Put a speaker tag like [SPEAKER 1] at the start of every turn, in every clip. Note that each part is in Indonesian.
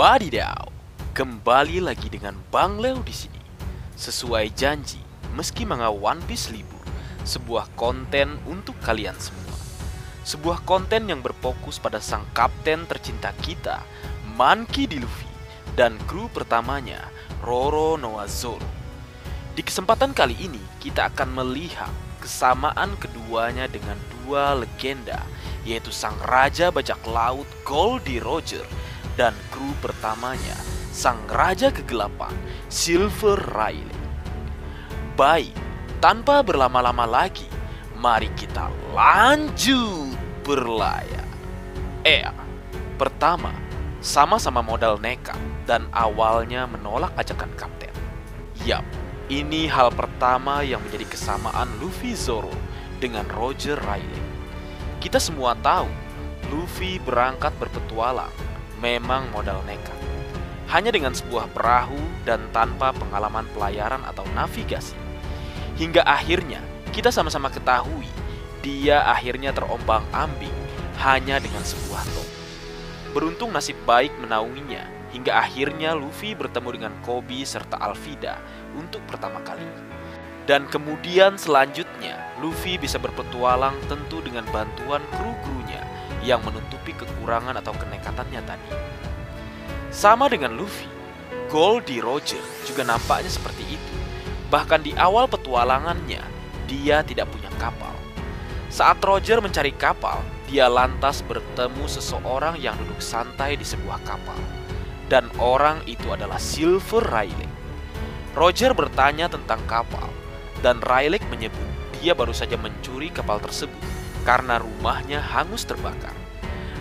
[SPEAKER 1] Wadidaw, kembali lagi dengan Bang Leo di sini. Sesuai janji, meski manga One Piece libur, sebuah konten untuk kalian semua. Sebuah konten yang berfokus pada sang kapten tercinta kita, Monkey D. Luffy, dan kru pertamanya, Roronoa Zoro. Di kesempatan kali ini, kita akan melihat kesamaan keduanya dengan dua legenda, yaitu sang Raja Bajak Laut Goldie Roger dan kru pertamanya, sang Raja Kegelapan Silver Rayleigh. Baik, tanpa berlama-lama lagi, mari kita lanjut berlayar. Pertama, sama-sama modal nekat dan awalnya menolak ajakan kapten. Yap, ini hal pertama yang menjadi kesamaan Luffy Zoro dengan Roger Rayleigh. Kita semua tahu, Luffy berangkat berpetualang memang modal nekat. Hanya dengan sebuah perahu dan tanpa pengalaman pelayaran atau navigasi. Hingga akhirnya kita sama-sama ketahui dia akhirnya terombang-ambing hanya dengan sebuah topi. Beruntung nasib baik menaunginya hingga akhirnya Luffy bertemu dengan Koby serta Alvida untuk pertama kali. Dan kemudian selanjutnya Luffy bisa berpetualang tentu dengan bantuan kru-krunya yang menutupi kekurangan atau kenekatannya tadi. Sama dengan Luffy, Goldie Roger juga nampaknya seperti itu. Bahkan di awal petualangannya, dia tidak punya kapal. Saat Roger mencari kapal, dia lantas bertemu seseorang yang duduk santai di sebuah kapal. Dan orang itu adalah Silver Rayleigh. Roger bertanya tentang kapal, dan Rayleigh menyebut dia baru saja mencuri kapal tersebut karena rumahnya hangus terbakar.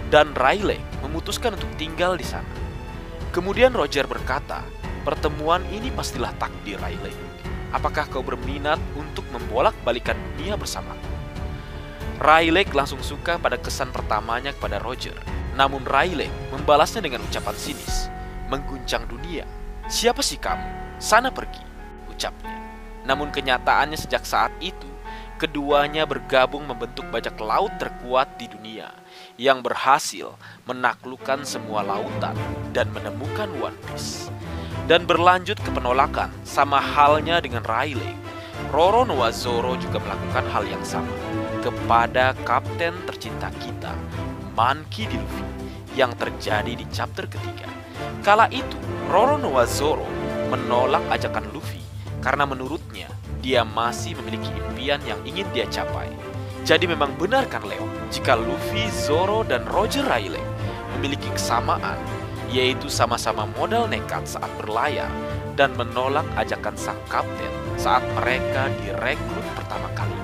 [SPEAKER 1] Dan Rayleigh memutuskan untuk tinggal di sana. Kemudian Roger berkata, pertemuan ini pastilah takdir Rayleigh. Apakah kau berminat untuk membolak-balikan dunia bersamaku? Rayleigh langsung suka pada kesan pertamanya kepada Roger. Namun Rayleigh membalasnya dengan ucapan sinis, mengguncang dunia. Siapa sih kamu? Sana pergi, ucapnya. Namun kenyataannya sejak saat itu, keduanya bergabung membentuk bajak laut terkuat di dunia yang berhasil menaklukkan semua lautan dan menemukan One Piece. Dan berlanjut ke penolakan, sama halnya dengan Rayleigh, Roronoa Zoro juga melakukan hal yang sama kepada kapten tercinta kita, Monkey D. Luffy, yang terjadi di chapter ketiga. Kala itu, Roronoa Zoro menolak ajakan Luffy karena menurutnya dia masih memiliki impian yang ingin dia capai. Jadi memang benar kan Leo, jika Luffy, Zoro, dan Roger Rayleigh memiliki kesamaan, yaitu sama-sama modal nekat saat berlayar dan menolak ajakan sang kapten saat mereka direkrut pertama kali.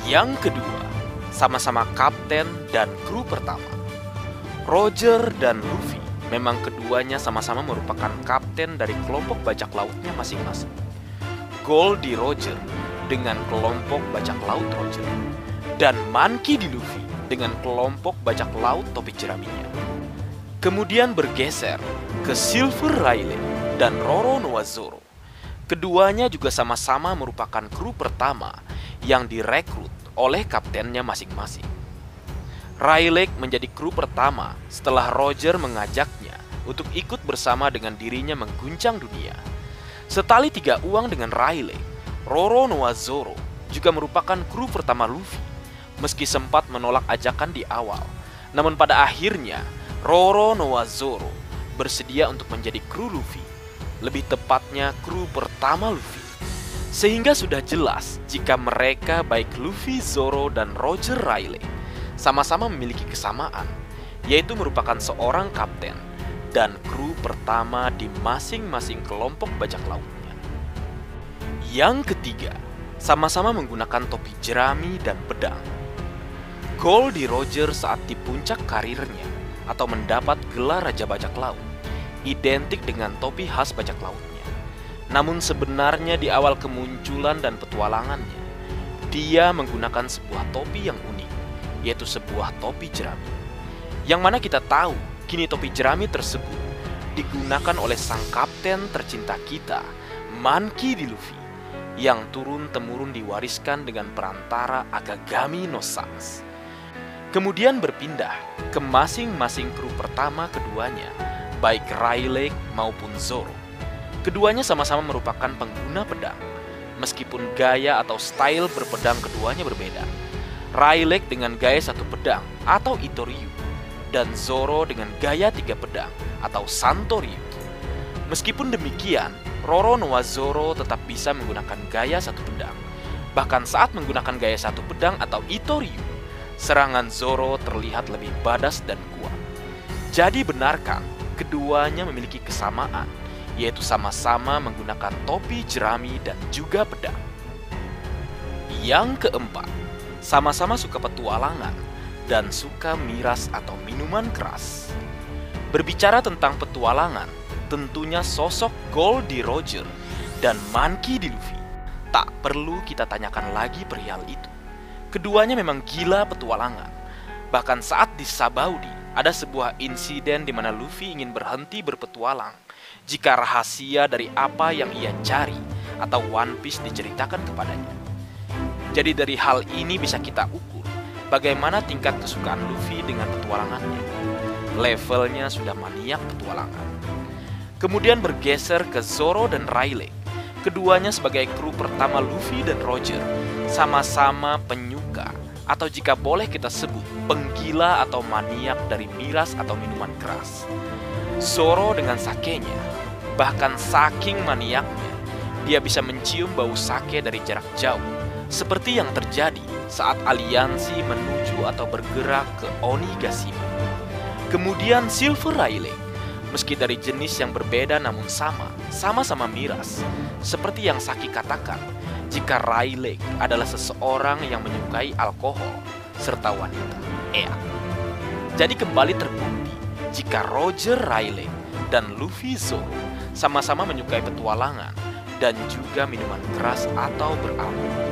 [SPEAKER 1] Yang kedua, sama-sama kapten dan kru pertama. Roger dan Luffy memang keduanya sama-sama merupakan kapten dari kelompok bajak lautnya masing-masing. Goldie Roger dengan kelompok bajak laut Roger, dan Monkey D. Luffy dengan kelompok bajak laut topi jeraminya. Kemudian bergeser ke Silver Rayleigh dan Roronoa Zoro. Keduanya juga sama-sama merupakan kru pertama yang direkrut oleh kaptennya masing-masing. Rayleigh menjadi kru pertama setelah Roger mengajaknya untuk ikut bersama dengan dirinya mengguncang dunia. Setali tiga uang dengan Rayleigh, Roronoa Zoro juga merupakan kru pertama Luffy, meski sempat menolak ajakan di awal. Namun pada akhirnya, Roronoa Zoro bersedia untuk menjadi kru Luffy, lebih tepatnya kru pertama Luffy. Sehingga sudah jelas jika mereka baik Luffy, Zoro, dan Roger Rayleigh sama-sama memiliki kesamaan, yaitu merupakan seorang kapten dan kru pertama di masing-masing kelompok bajak lautnya. Yang ketiga, sama-sama menggunakan topi jerami dan pedang. Goldie Roger saat di puncak karirnya atau mendapat gelar Raja Bajak Laut, identik dengan topi khas bajak lautnya. Namun sebenarnya di awal kemunculan dan petualangannya, dia menggunakan sebuah topi yang unik, yaitu sebuah topi jerami. Yang mana kita tahu, kini topi jerami tersebut digunakan oleh sang kapten tercinta kita, Monkey D. Luffy, yang turun-temurun diwariskan dengan perantara Akagami no Sans. Kemudian berpindah ke masing-masing kru pertama keduanya baik Rayleigh maupun Zoro. Keduanya sama-sama merupakan pengguna pedang, meskipun gaya atau style berpedang keduanya berbeda. Rayleigh dengan gaya satu pedang atau Itoryu, dan Zoro dengan gaya tiga pedang atau Santoryu. Meskipun demikian, Roronoa Zoro tetap bisa menggunakan gaya satu pedang. Bahkan saat menggunakan gaya satu pedang atau Itoryu, serangan Zoro terlihat lebih badas dan kuat. Jadi benarkah keduanya memiliki kesamaan, yaitu sama-sama menggunakan topi jerami dan juga pedang? Yang keempat, sama-sama suka petualangan dan suka miras atau minuman keras. Berbicara tentang petualangan, tentunya sosok Goldie Roger dan Monkey D. Luffy. Tak perlu kita tanyakan lagi perihal itu. Keduanya memang gila petualangan. Bahkan saat di Sabaudi, ada sebuah insiden di mana Luffy ingin berhenti berpetualang jika rahasia dari apa yang ia cari atau One Piece diceritakan kepadanya. Jadi dari hal ini bisa kita ukur bagaimana tingkat kesukaan Luffy dengan petualangannya. Levelnya sudah maniak petualangan. Kemudian bergeser ke Zoro dan Rayleigh. Keduanya sebagai kru pertama Luffy dan Roger, sama-sama penyuka, atau jika boleh kita sebut penggila atau maniak dari miras atau minuman keras. Zoro dengan sakenya, bahkan saking maniaknya, dia bisa mencium bau sake dari jarak jauh, seperti yang terjadi saat aliansi menuju atau bergerak ke Onigashima. Kemudian Silver Rayleigh, meski dari jenis yang berbeda namun sama-sama miras. Seperti yang Saki katakan, jika Rayleigh adalah seseorang yang menyukai alkohol serta wanita. Jadi kembali terbukti jika Roger Rayleigh dan Luffy Zoro sama-sama menyukai petualangan dan juga minuman keras atau beralkohol.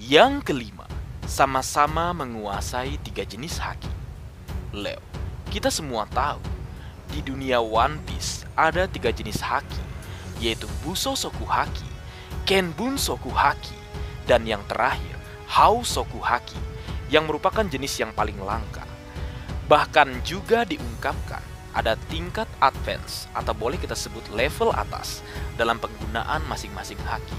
[SPEAKER 1] Yang kelima, sama-sama menguasai 3 jenis haki. Leo, kita semua tahu di dunia One Piece ada 3 jenis haki, yaitu Bussosoku Haki, Kenbun Soku Haki, dan yang terakhir Hau Soku Haki, yang merupakan jenis yang paling langka. Bahkan juga diungkapkan ada tingkat advance atau boleh kita sebut level atas dalam penggunaan masing-masing haki.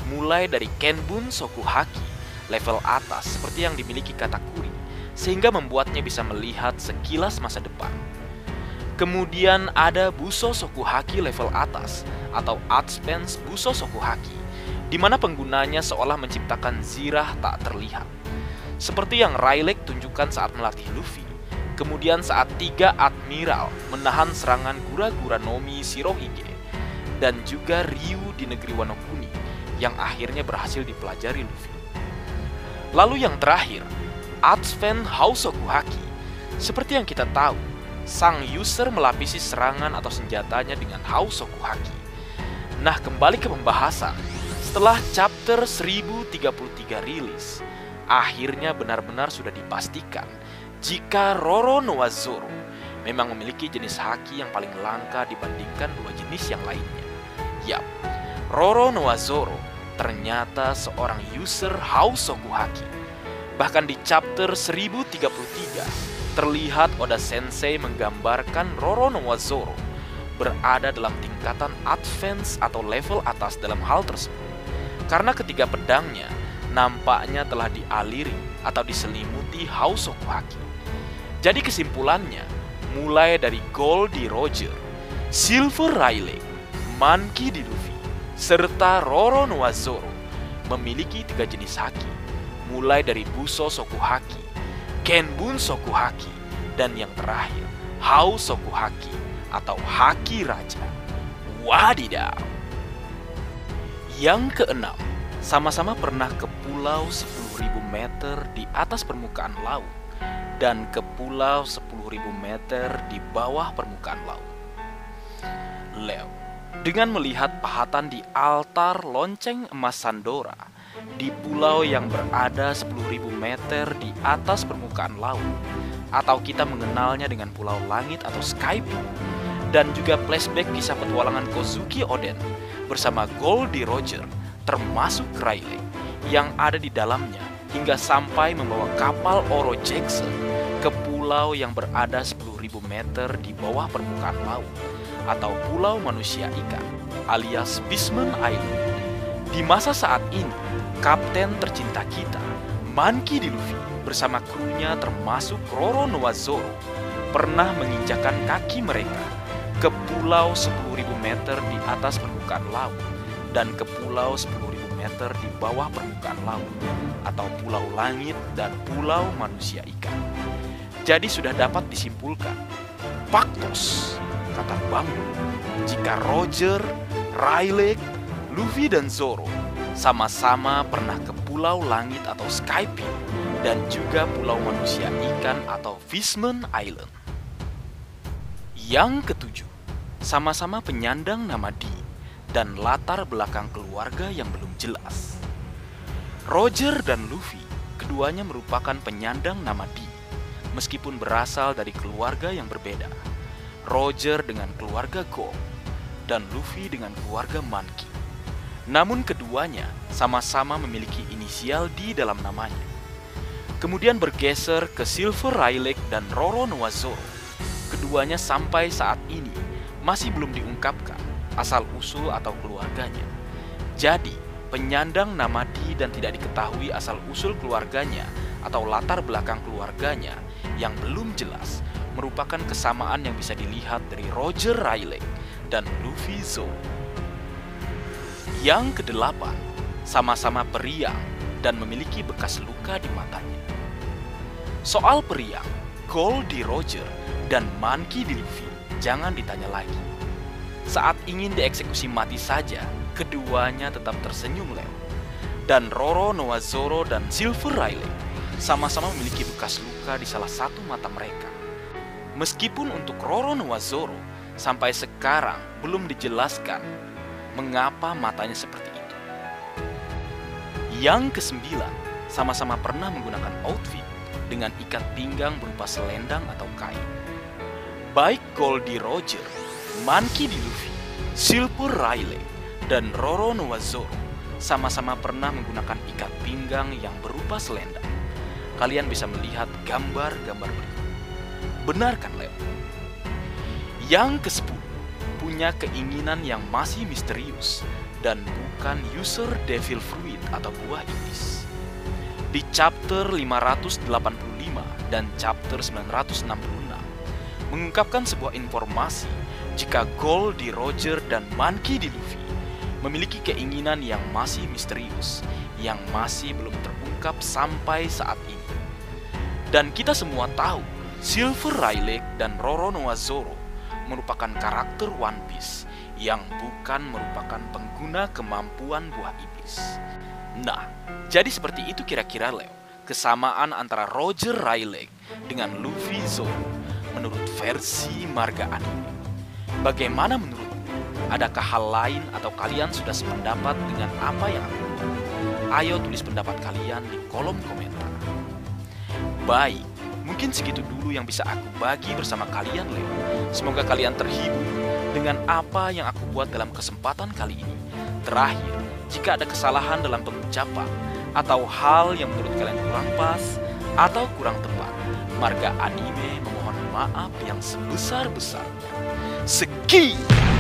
[SPEAKER 1] Mulai dari Kenbun Soku Haki, level atas seperti yang dimiliki Katakuri, sehingga membuatnya bisa melihat sekilas masa depan. Kemudian ada Bussosoku Haki level atas atau Advance Bussosoku Haki, di mana penggunanya seolah menciptakan zirah tak terlihat. Seperti yang Rayleigh tunjukkan saat melatih Luffy. Kemudian saat 3 admiral menahan serangan Gura-Gura Nomi Shirohige, dan juga Ryu di negeri Wano Kuni yang akhirnya berhasil dipelajari Luffy. Lalu yang terakhir, Advance Hausoku Haki. Seperti yang kita tahu, sang user melapisi serangan atau senjatanya dengan Hausoku Haki. Nah, kembali ke pembahasan. Setelah chapter 1033 rilis, akhirnya benar-benar sudah dipastikan jika Roronoa Zoro memang memiliki jenis haki yang paling langka dibandingkan 2 jenis yang lainnya. Yap, Roronoa Zoro ternyata seorang user Hausoku Haki. Bahkan di chapter 1033, terlihat Oda Sensei menggambarkan Roronoa Zoro berada dalam tingkatan advance atau level atas dalam hal tersebut. Karena ketiga pedangnya nampaknya telah dialiri atau diselimuti Hausoku Haki. Jadi kesimpulannya, mulai dari Goldie Roger, Silver Rayleigh, Monkey D. Luffy, serta Roronoa Zoro memiliki 3 jenis haki, mulai dari Bussosoku Haki, Kenbun Soku Haki, dan yang terakhir Hausoku Haki atau Haki Raja. Wadidaw. Yang keenam, sama-sama pernah ke pulau 10.000 meter di atas permukaan laut dan ke pulau 10.000 meter di bawah permukaan laut. Leo, dengan melihat pahatan di altar lonceng emas Sandora di pulau yang berada 10.000 meter di atas permukaan laut, atau kita mengenalnya dengan Pulau Langit atau Sky Blue, dan juga flashback kisah petualangan Kozuki Oden bersama Goldie Roger, termasuk Rayleigh yang ada di dalamnya, hingga sampai membawa kapal Oro Jackson ke pulau pulau yang berada 10.000 meter di bawah permukaan laut, atau Pulau Manusia Ikan, alias Fishman Island. Di masa saat ini, kapten tercinta kita, Monkey D. Luffy, bersama krunya termasuk Roronoa-Zoro, pernah menginjakan kaki mereka ke pulau 10.000 meter di atas permukaan laut dan ke pulau 10.000 meter di bawah permukaan laut, atau Pulau Langit dan Pulau Manusia Ikan. Jadi sudah dapat disimpulkan, faktos, kata Bambu, jika Roger, Rayleigh, Luffy dan Zoro sama-sama pernah ke Pulau Langit atau Skypiea dan juga Pulau Manusia Ikan atau Fishman Island. Yang ketujuh, sama-sama penyandang nama D dan latar belakang keluarga yang belum jelas. Roger dan Luffy keduanya merupakan penyandang nama D, meskipun berasal dari keluarga yang berbeda. Roger dengan keluarga Gold dan Luffy dengan keluarga Monkey. Namun keduanya sama-sama memiliki inisial D dalam namanya. Kemudian bergeser ke Silver Rayleigh dan Roronoa-Zoro. Keduanya sampai saat ini masih belum diungkapkan asal-usul atau keluarganya. Jadi, penyandang nama D dan tidak diketahui asal-usul keluarganya atau latar belakang keluarganya yang belum jelas merupakan kesamaan yang bisa dilihat dari Roger Rayleigh dan Luffy Zoro. Yang kedelapan, sama-sama periang dan memiliki bekas luka di matanya. Soal periang, Gold D. Roger dan Monkey D. Luffy jangan ditanya lagi. Saat ingin dieksekusi mati saja, keduanya tetap tersenyum leo. Dan Roronoa-Zoro dan Silver Rayleigh sama-sama memiliki bekas luka di salah satu mata mereka. Meskipun untuk Roronoa-Zoro sampai sekarang belum dijelaskan mengapa matanya seperti itu. Yang kesembilan, sama-sama pernah menggunakan outfit dengan ikat pinggang berupa selendang atau kain. Baik Gold D. Roger, Monkey D. Luffy, Silver Rayleigh, dan Roronoa-Zoro sama-sama pernah menggunakan ikat pinggang yang berupa selendang. Kalian bisa melihat gambar-gambar berikut. Benar kan, Leo? Yang ke-10, punya keinginan yang masih misterius dan bukan user Devil Fruit atau buah iblis. Di chapter 585 dan chapter 966 mengungkapkan sebuah informasi jika Gold D. Roger dan Monkey D. Luffy memiliki keinginan yang masih misterius, yang masih belum terungkap sampai saat ini. Dan kita semua tahu, Silver Rayleigh dan Roronoa-Zoro merupakan karakter One Piece yang bukan merupakan pengguna kemampuan buah iblis. Nah, jadi seperti itu kira-kira, Leo, kesamaan antara Roger Rayleigh dengan Luffy Zoro menurut versi marga anime. Bagaimana menurutmu? Adakah hal lain atau kalian sudah sependapat dengan apa yang aku buat? Ayo tulis pendapat kalian di kolom komentar. Baik, mungkin segitu dulu yang bisa aku bagi bersama kalian, Leo. Semoga kalian terhibur dengan apa yang aku buat dalam kesempatan kali ini. Terakhir, jika ada kesalahan dalam pengucapan atau hal yang menurut kalian kurang pas atau kurang tepat, marga anime memohon maaf yang sebesar-besarnya. Sekian.